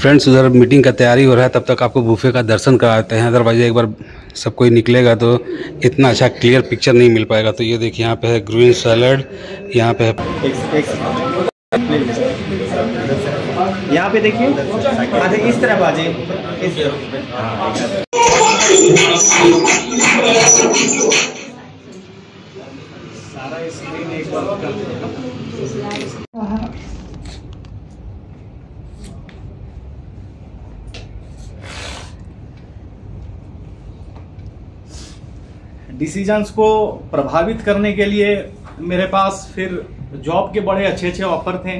Friends उधर meeting का तैयारी हो रहा है, तब तक आपको बुफे का दर्शन कराते हैं। अदरवाइज एक बार सब कोई निकलेगा तो इतना अच्छा क्लियर पिक्चर नहीं मिल पाएगा। तो ये देखिए यहाँ पे है ग्रीन सैलड, यहाँ पे है यहाँ पे देखिए अच्छा इस तरफ आ जाइए। सारा स्क्रीन एक बार कर देना। डिसीजंस को प्रभावित करने के लिए मेरे पास फिर जॉब के बड़े अच्छे अच्छे ऑफर थे।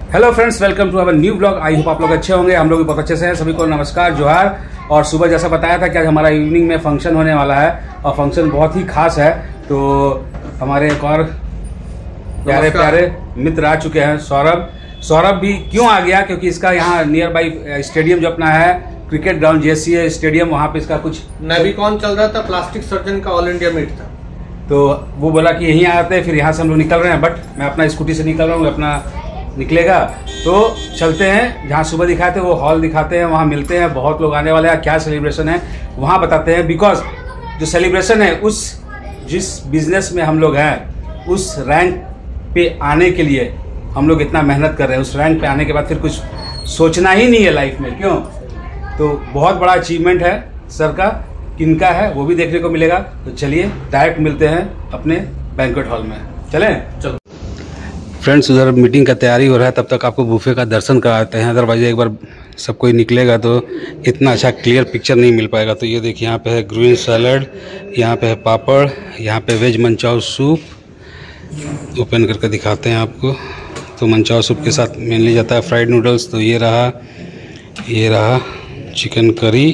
Hello friends, welcome to our new blog. I hope आप लोग अच्छे होंगे, हम लोग भी बहुत अच्छे से हैं। सभी को नमस्कार, जोहार। और सुबह जैसा बताया था कि आज हमारा इवनिंग में फंक्शन होने वाला है और फंक्शन बहुत ही खास है। तो हमारे एक और प्यारे प्यारे मित्र आ चुके हैं। सौरभ भी क्यों आ गया, क्योंकि इसका यहाँ नियर बाई स्टेडियम जो अपना है क्रिकेट ग्राउंड JCA स्टेडियम, वहाँ पे इसका कुछ नेविकॉन चल रहा था, प्लास्टिक सर्जन का ऑल इंडिया मीट था। तो वो बोला कि यहीं आते हैं, फिर यहाँ से हम लोग निकल रहे हैं। बट मैं अपना स्कूटी से निकल रहा हूँ, अपना निकलेगा तो चलते हैं। जहाँ सुबह दिखाए थे वो हॉल दिखाते हैं, वहाँ मिलते हैं। बहुत लोग आने वाले हैं, क्या सेलिब्रेशन है वहाँ बताते हैं। बिकॉज जो सेलिब्रेशन है उस जिस बिजनेस में हम लोग हैं उस रैंक पे आने के लिए हम लोग इतना मेहनत कर रहे हैं। उस रैंक पे आने के बाद फिर कुछ सोचना ही नहीं है लाइफ में, क्यों? तो बहुत बड़ा अचीवमेंट है सर का, किनका है वो भी देखने को मिलेगा। तो चलिए डायरेक्ट मिलते हैं अपने बैंक्वेट हॉल में। चलें? चलो फ्रेंड्स, उधर मीटिंग का तैयारी हो रहा है, तब तक आपको बुफे का दर्शन कराते हैं। अदरवाइज एक बार सब कोई निकलेगा तो इतना अच्छा क्लियर पिक्चर नहीं मिल पाएगा। तो ये देखिए यहाँ पे है ग्रीन सैलड, यहाँ पे है पापड़, यहाँ पे वेज मंचाओ सूप। ओपन करके दिखाते हैं आपको। तो मंचाओ सूप के साथ मेनली जाता है फ्राइड नूडल्स। तो ये रहा चिकन करी,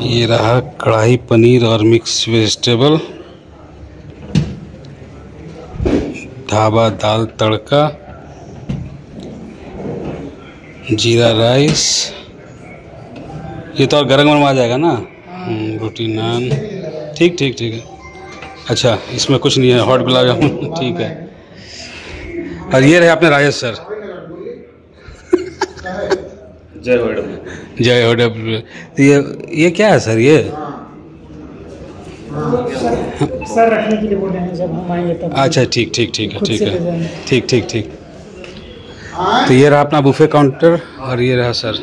ये रहा कढ़ाई पनीर और मिक्स वेजिटेबल, ढाबा दाल तड़का, जीरा राइस। ये तो और गरम गरम आ जाएगा ना। रोटी नान, ठीक है। अच्छा, इसमें कुछ नहीं है, हॉट गुलाब जामुन, ठीक है। और ये रहे अपने राजेश सर। जय हो डब्ल्यू। तो ये क्या है सर? ये सर रखने के लिए बोले हैं, जब हम आएंगे तब। अच्छा, ठीक है। ठीक। तो ये रहा अपना बुफे काउंटर और ये रहा सर।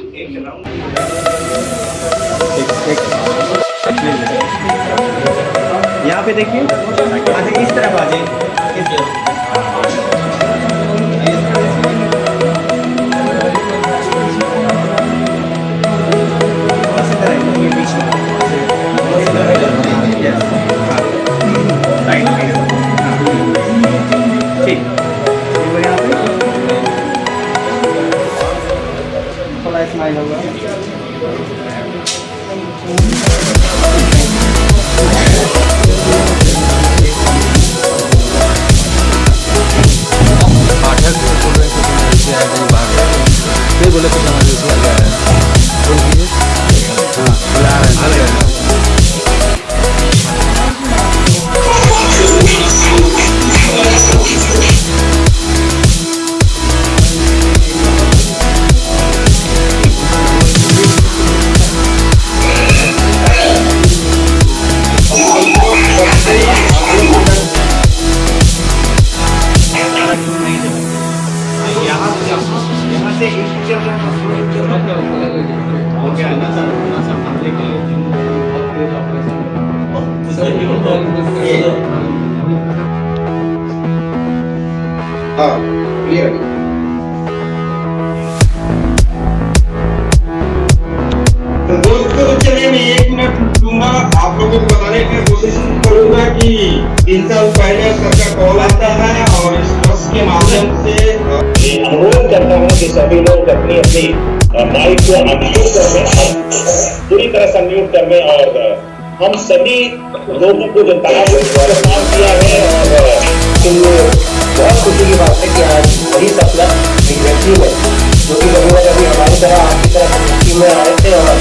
यहाँ पे देखिए अच्छा इस तरफ आ जाइए। स्माइल होगा। बोले तो क्लियर। दोस्तों चलिए मैं 1 मिनट लूंगा, आप लोगों को बताने की कोशिश करूंगा कि 3 साल पहले सबका कॉल आता है और इस बस के माध्यम से अनुरोध करता हूँ कि सभी लोग अपनी अपनी माइक को अनम्यूट कर लें, पूरी तरह से अनम्यूट कर लें और हम सभी लोगों को जो काम किया है और इसके लिए बहुत खुशी की बात है कि आज वही सपना एक व्यक्ति है जो कि कभी ना कभी हमारी तरह आपकी तरह टीम में आए थे और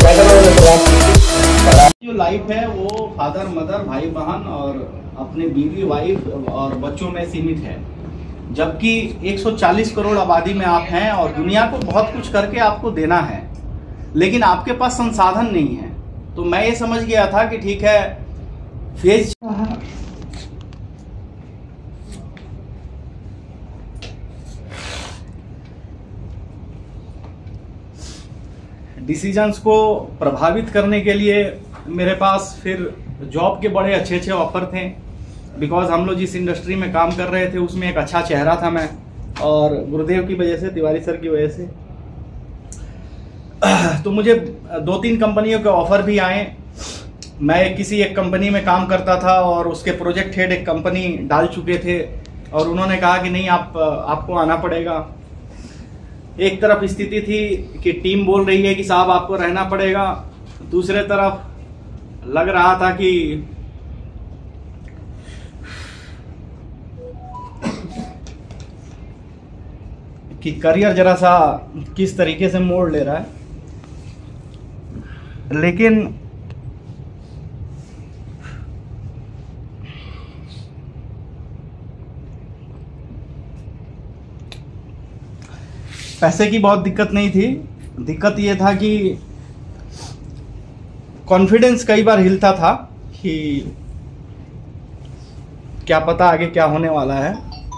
प्रयास की थी। जो लाइफ है वो फादर मदर भाई बहन और अपने बीवी वाइफ और बच्चों में सीमित है, जबकि 140 करोड़ आबादी में आप हैं और दुनिया को बहुत कुछ करके आपको देना है, लेकिन आपके पास संसाधन नहीं है। तो मैं ये समझ गया था कि ठीक है फेज डिसीजंस को प्रभावित करने के लिए मेरे पास फिर जॉब के बड़े अच्छे अच्छे ऑफर थे, बिकॉज हम लोग जिस इंडस्ट्री में काम कर रहे थे उसमें एक अच्छा चेहरा था मैं, और गुरुदेव की वजह से, तिवारी सर की वजह से तो मुझे 2-3 कंपनियों के ऑफर भी आए। मैं किसी एक कंपनी में काम करता था और उसके प्रोजेक्ट हेड एक कंपनी डाल चुके थे और उन्होंने कहा कि नहीं आपको आना पड़ेगा। एक तरफ स्थिति थी कि टीम बोल रही है कि साहब आपको रहना पड़ेगा, दूसरे तरफ लग रहा था कि करियर जरा सा किस तरीके से मोड़ ले रहा है। लेकिन पैसे की बहुत दिक्कत नहीं थी, दिक्कत ये था कि कॉन्फिडेंस कई बार हिलता था कि क्या पता आगे क्या होने वाला है,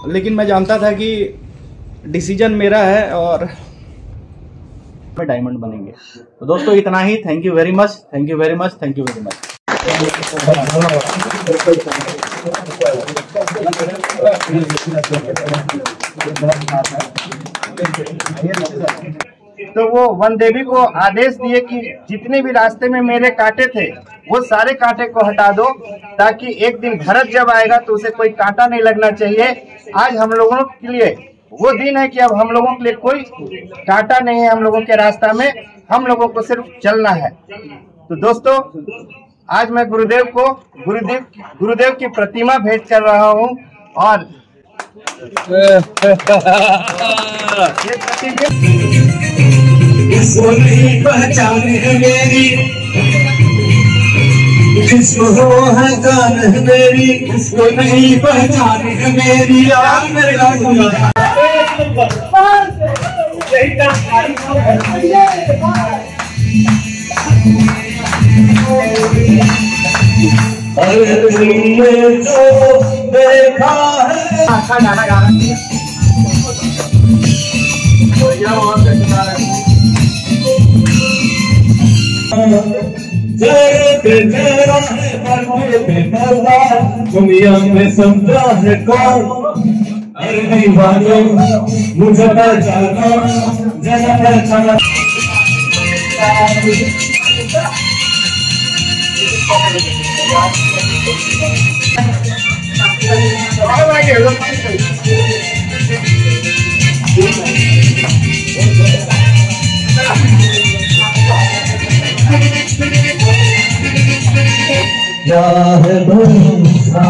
लेकिन मैं जानता था कि डिसीजन मेरा है और डायमंड बनेंगे। तो दोस्तों इतना ही। Thank you very much, thank you very much, thank you very much. तो वो वन देवी को आदेश दिए कि जितने भी रास्ते में मेरे कांटे थे वो सारे कांटे को हटा दो, ताकि एक दिन भरत जब आएगा तो उसे कोई कांटा नहीं लगना चाहिए। आज हम लोगों के लिए वो दिन है कि अब हम लोगों के लिए कोई कांटा नहीं है हम लोगों के रास्ता में, हम लोगों को सिर्फ चलना है। तो दोस्तों आज मैं गुरुदेव की प्रतिमा भेंट कर रहा हूँ और इसको नहीं पहचान है मेरी, इसको है जान है मेरी, इसको नहीं पहचान है मेरी। यार मेरा अरे तुमने जो देखा है अच्छा गाना गाना दुनिया में समझा है कौन? अरे नहीं मानो मुझे पहचानो, जरा पहचाना। क्या है भरोसा